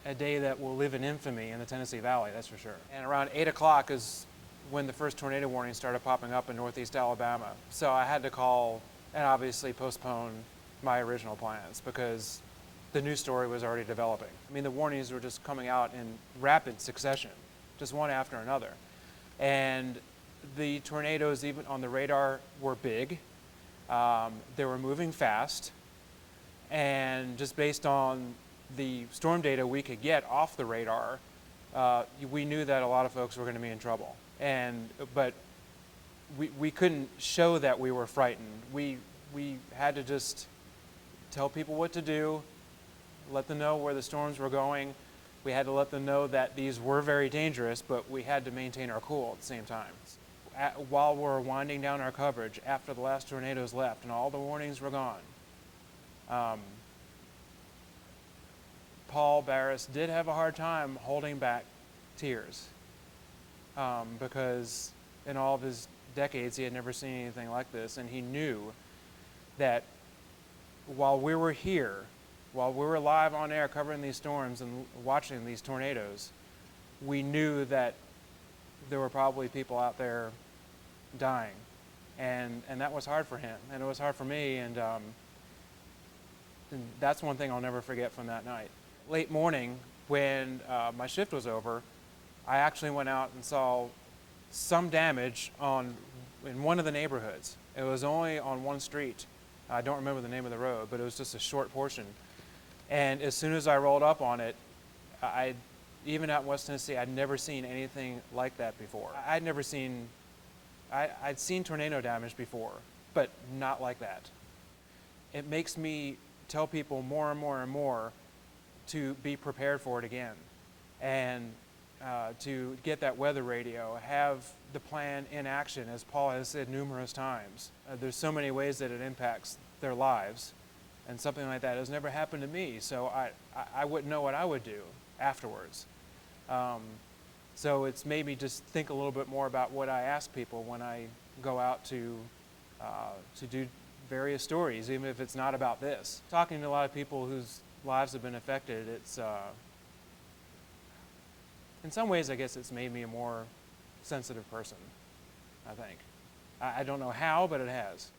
a day that will live in infamy in the Tennessee Valley, that's for sure. And around 8 o'clock is when the first tornado warnings started popping up in northeast Alabama. So I had to call and obviously postpone my original plans because the news story was already developing. I mean, the warnings were just coming out in rapid succession, just one after another. And the tornadoes, even on the radar, were big. They were moving fast. And just based on the storm data we could get off the radar, we knew that a lot of folks were going to be in trouble. But we couldn't show that we were frightened. We had to just tell people what to do, let them know where the storms were going. We had to let them know that these were very dangerous, but we had to maintain our cool at the same time. While we're winding down our coverage, after the last tornadoes left and all the warnings were gone, Paul Barris did have a hard time holding back tears because in all of his decades he had never seen anything like this, and he knew that while we were here, while we were live on air covering these storms and watching these tornadoes, we knew that there were probably people out there dying, and that was hard for him, and it was hard for me, and that's one thing I'll never forget from that night. Late morning, when my shift was over, I actually went out and saw some damage in one of the neighborhoods. It was only on one street. I don't remember the name of the road, but it was just a short portion. And as soon as I rolled up on it, even out in West Tennessee, I'd never seen anything like that before. I'd seen tornado damage before, but not like that. It makes me tell people more and more and more to be prepared for it again, and to get that weather radio, have the plan in action, as Paul has said numerous times. There's so many ways that it impacts their lives, and something like that has never happened to me, so I wouldn't know what I would do afterwards. So it's made me just think a little bit more about what I ask people when I go out to do various stories, even if it's not about this. Talking to a lot of people whose lives have been affected, it's in some ways, I guess it's made me a more sensitive person, I think. I don't know how, but it has.